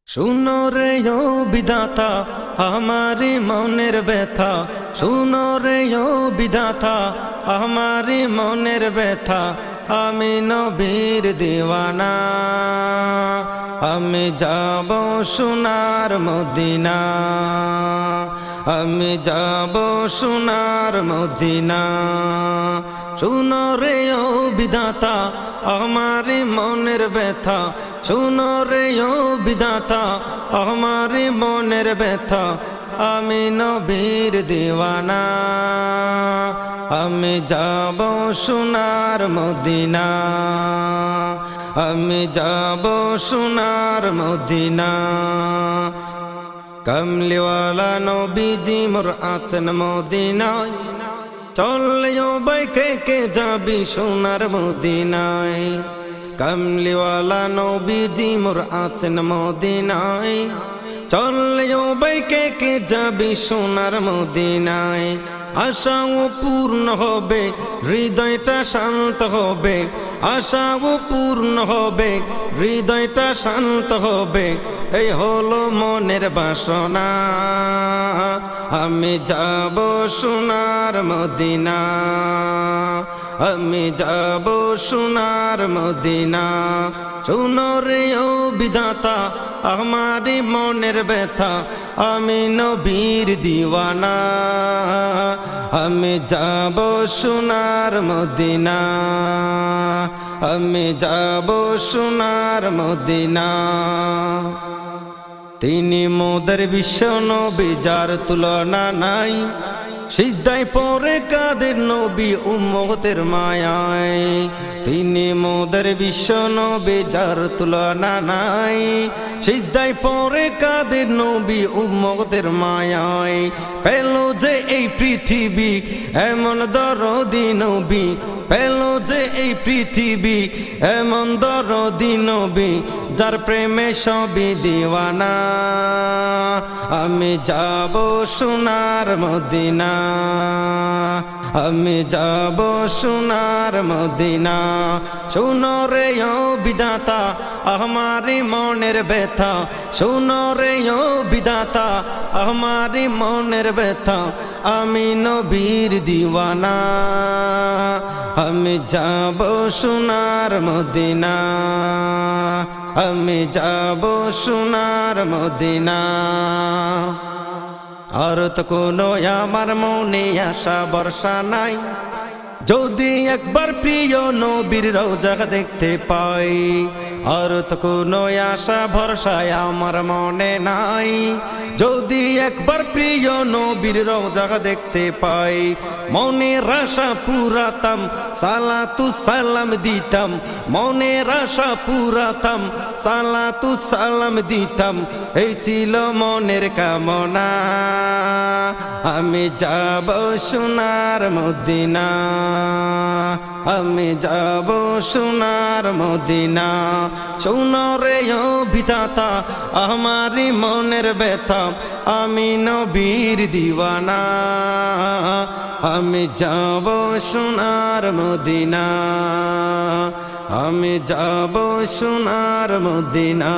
শুনো রে ও বিধাতা আমারি মনের ব্যথা, শুনো রে ও বিধাতা আমারি মনের ব্যথা। আমি নবীর দিওয়ানা, আমি যাব সোনার মদিনা, আমি যাব সোনার মদিনা। শুনো রে ও বিধাতা আমারি মনের ব্যথা, শুনো রে ও বিধাতা আমারি মনের ব্যথা। আমি নবীর দিওয়ানা, আমি যাব সোনার মদিনা, আমি যাব সোনার মদিনা। কমলিওয়ালা নবীজি মোর আছেন মদিনায়, চলে ও বাইকে কে যাবি সোনার মদিনায়। কমলিওয়ালা নবীজি মোর আছেন মদিনায়, চলে ও বাইকে কে যাবি সোনার মদিনায়। আশাও পূর্ণ হবে, হৃদয়টা শান্ত হবে, আশাও পূর্ণ হবে, হৃদয়টা শান্ত হবে। এই হলো মনের বাসনা, আমি যাব সোনার মদিনা, আমি যাব সোনার মদিনা। শুনো রে ও বিধাতা আমারি মনের ব্যথা, আমি নবীর দিওয়ানা, আমি যাব সোনার মদিনা, আমি যাব সোনার মদিনা। তিনি মোদের বিশ্ব নবী যার তুলনা নাই, সিজদায় পড়ে কাদের নবী উম্মতের মায়ায়। তিনি মোদের বিশ্ব নবী যার তুলনা নাই, সিজদায় পড়ে কাদের নবী উম্মতের মায়ায়। পেল যে এই পৃথিবী এমন দরদি নবী, পেল যে এই পৃথিবী এমন দরদি নবী, যার প্রেমে সবই দিওয়ানা। আমি যাব সোনার মদিনা, আমি যাব সোনার মদিনা। শুনো রে ও বিধাতা আমারি মনের ব্যথা, শুনো রে ও বিধাতা আমারি মনের ব্যথা। আমি নবীর দিওয়ানা, আমি যাব সোনার মদিনা, আমি যাব সোনার মদিনা। আর তো কোনো আমার মনে আশা ভরসা নাই, যদি একবার প্রিয় নবীর রওজা দেখতে পাই। আর তো কোনো আশা ভরসা আমার মনে নাই, যদি একবার প্রিয় নবীর রওজা দেখতে পাই। মনের আশা পুরাতাম, সালাতু সালাম দিতাম, মনের আশা পুরাতাম, সালাতু সালাম দিতাম। এই ছিল মনের কামনা, আমি যাব সোনার মদিনা, আমি যাব সোনার মদিনা। শুনো রে ও বিধাতা আমারি মনের ব্যথা, আমি নবীর দিওয়ানা, আমি যাব সোনার মদিনা, আমি যাব সোনার মদিনা।